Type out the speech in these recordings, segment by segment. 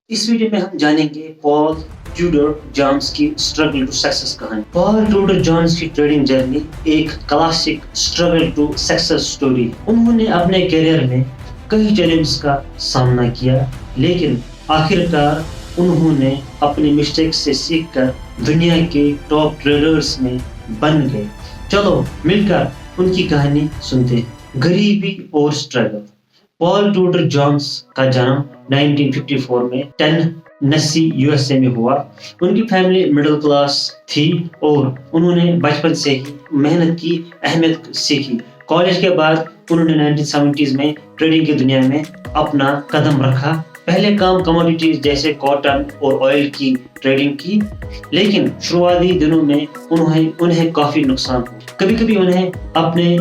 اس video میں ہم جانیں گے پال ٹیوڈر جونز کی اسٹرگل ٹو سکسیس کہانی۔ پال ٹیوڈر جونز کی ٹریڈنگ جرنی ایک classic struggle to success story ہے۔ انہوں نے اپنے کیریئر میں کئی چیلنجز کا سامنا کیا، لیکن آخرکار انہوں نے اپنی مسٹیک سے سیکھ کر دنیا کے ٹاپ ٹریڈرز میں بن گئے۔ چلو مل کر ان کی کہانی سنتے ہیں۔ غریبی اور اسٹرگل۔ پال ٹیوڈر جونز کا جنم 1954 میں ٹینیسی USA میں ہوا۔ ان کی فیملی مڈل کلاس تھی اور انہوں نے بچپن سے ہی محنت کی اہمیت سیکھی۔ کالج کے بعد انہوں نے 1970s میں ٹریڈنگ کی دنیا میں اپنا قدم رکھا۔ پہلے کام کموڈیٹیز جیسے کاٹن اور آئل کی ٹریڈنگ کی، لیکن شروعاتی دنوں میں انہیں کافی نقصان ہوا۔ کبھی کبھی انہیں اپنے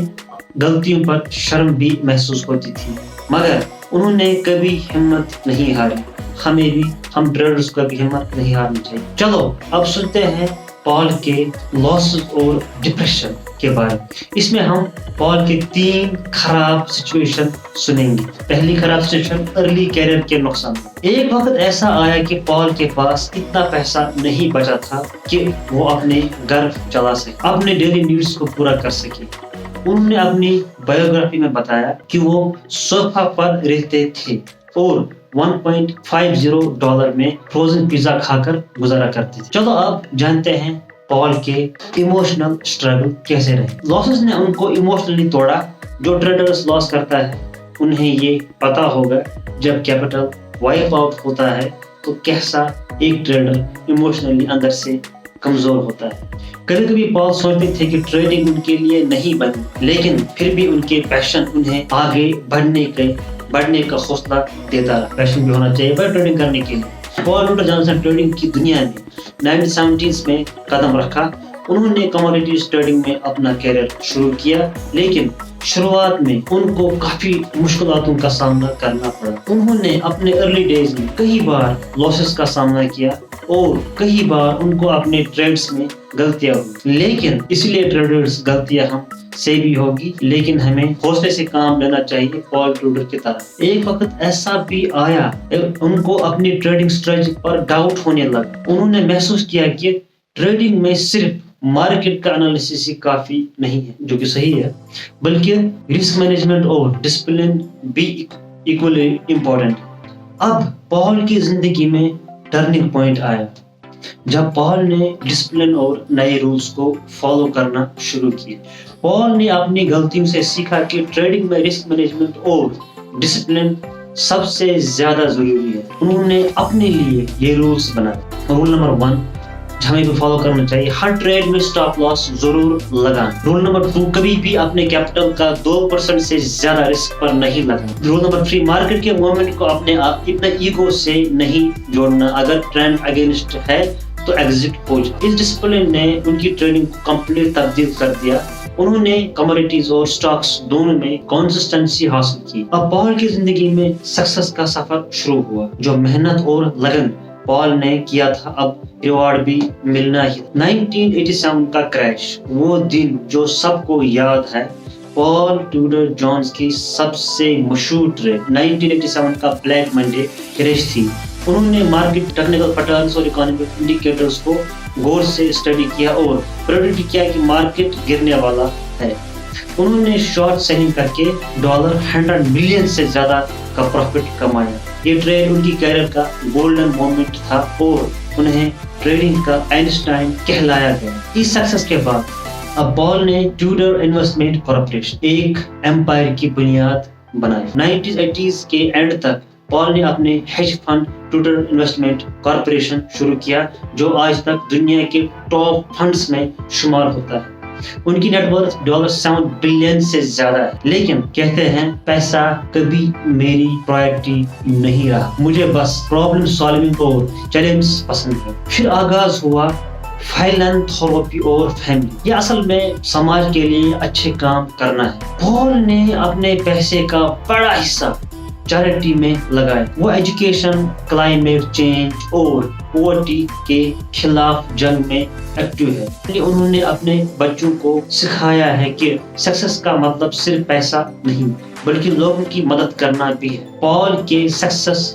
غلطیوں پر شرم بھی محسوس ہوتی تھی، مگر انہوں نے کبھی ہمت نہیں ہاری۔ ہم ٹریڈرز کو بھی ہمت نہیں ہارنی چاہیے۔ چلو اب سنتے ہیں پال کے لاسز اور ڈپریشن کے بارے میں۔ اس میں ہم پال کے 3 خراب سچویشن سنیں گے۔ پہلی خراب سچویشن ارلی کیریئر کے نقصان۔ ایک وقت ایسا آیا کہ پال کے پاس اتنا پیسہ نہیں بچا تھا کہ وہ اپنے گھر چلا سکے، اپنے ڈیلی نیڈس کو پورا کر سکے۔ انہوں نے اپنی بایوگرافی میں بتایا کہ وہ صوفہ پر رہتے تھے اور $1.50 میں فروزن پیزا کھا کر گزارا کرتے تھے۔ چلو اب جانتے ہیں پال کے ایموشنل اسٹرگل کیسے رہے۔ لاسز نے ان کو ایموشنلی توڑا۔ جو ٹریڈرز لاس کرتا ہے انہیں یہ پتا ہوگا جب کیپٹل وائپ آؤٹ ہوتا ہے تو کیسا ایک ٹریڈر ایموشنلی اندر سے کمزور ہوتا ہے۔ کبھی کبھی پال سوچتے تھے کہ ٹریڈنگ ان کے لیے نہیں بنی، لیکن پھر بھی ان کے پیشن انہیں آگے بڑھنے کا حوصلہ دیتا رہا۔ پیشن بھی ہونا چاہیے ٹریڈنگ کرنے کے لیے۔ پال ٹیوڈر جونز نے ٹریڈنگ کی دنیا میں 1970s میں قدم رکھا۔ انہوں نے کموڈیٹیز ٹریڈنگ میں اپنا کیریئر شروع کیا، لیکن شروعات میں ان کو کافی مشکلاتوں کا سامنا کرنا پڑا۔ انہوں نے اپنے ارلی ڈیز میں کئی بار لاسز کا سامنا کیا اور کئی بار ان کو اپنے ٹریڈز میں غلطیاں ہوئی، لیکن اس لیے ٹریڈرز غلطیاں ہم سے بھی ہوگی، لیکن ہمیں حوصلے سے کام لینا چاہیے پال ٹیوڈر کی طرح۔ ایک وقت ایسا بھی آیا ان کو اپنی ٹریڈنگ اسٹریٹجی پر ڈاؤٹ ہونے لگا۔ انہوں نے محسوس کیا کہ ٹریڈنگ میں صرف مارکیٹ کا انالیسس ہی کافی نہیں ہے، جو کہ صحیح ہے، بلکہ رسک مینجمنٹ اور ڈسپلن بھی ایکولی امپورٹنٹ۔ اب پال کی زندگی میں ٹرننگ پوائنٹ آیا جب پال نے ڈسپلن اور نئے رولز کو فالو کرنا شروع کیا۔ پال نے اپنی غلطیوں سے سیکھا کہ ٹریڈنگ میں رسک مینجمنٹ اور ڈسپلن سب سے زیادہ ضروری ہے۔ انہوں نے اپنے لیے یہ رولز بنائے۔ رول نمبر 1 ہمیں بھی فالو کرنا چاہیے، ہر ٹریڈ میں سٹاپ لاس ضرور لگائیں۔ رول نمبر 2 کبھی بھی اپنے کیپٹل کا 2% سے زیادہ رسک پر نہیں لگائیں۔ رول نمبر 3 مارکیٹ کے موومنٹ کو اپنے ایگو سے نہیں جوڑنا، اگر ٹرینڈ اگینسٹ ہے تو ایگزٹ ہو جائے۔ اس ڈسپلن نے ان کی ٹریڈنگ کو کمپلیٹ تبدیل کر دیا۔ انہوں نے کموڈیٹیز اور سٹاکس دونوں میں کنسسٹنسی حاصل کی۔ اب پال کی زندگی میں سکسیس کا سفر شروع ہوا۔ جو محنت اور لگن پال نے کیا تھا اب ریوارڈ بھی ملنا ہی۔ 1987 کا کریش، وہ دن جو سب کو یاد ہے۔ پال ٹیوڈر جونز کی سب سے مشہور ٹریڈ 1987 کا بلیک منڈے کریش تھی۔ انہوں نے مارکیٹ ٹیکنیکل پیٹرنز اور اکانومک انڈیکیٹرز کو غور سے اسٹڈی کیا اور پریڈکٹ کیا کہ مارکیٹ گرنے والا ہے۔ انہوں نے شارٹ سیلنگ کر کے $100 ملین سے زیادہ کا پروفٹ کمایا۔ یہ ٹریڈ ان کی کیریئر کا گولڈن مومنٹ تھا اور انہیں ٹریڈنگ کا آئنسٹائن کہلایا گیا۔ اس سکسیس کے بعد اب پال نے ٹیوڈر انویسٹمنٹ کارپوریشن ایک ایمپائر کی بنیاد بنائی۔ 1980s کے اینڈ تک پال نے اپنے hedge fund Tudor investment corporation شروع کیا، جو آج تک دنیا کے ٹاپ فنڈز میں شمار ہوتا ہے۔ ان کی نیٹ ورتھ $7 بلین سے زیادہ ہے، لیکن کہتے ہیں پیسہ کبھی میری پرائرٹی نہیں رہا، مجھے بس پرابلم سالونگ اور چیلنج پسند ہے۔ پھر آغاز ہوا فائلانتھروپی اور فیملی۔ یہ اصل میں سماج کے لیے اچھے کام کرنا ہے۔ پال نے اپنے پیسے کا بڑا حصہ چیریٹی میں لگائے۔ وہ ایجوکیشن، کلائمیٹ چینج اور پاورٹی کے خلاف جنگ میں ایکٹیو ہے۔ انہوں نے اپنے بچوں کو سکھایا ہے کہ سکسیس کا مطلب صرف پیسہ نہیں، بلکہ لوگوں کی مدد کرنا بھی ہے۔ پال کے سکسیس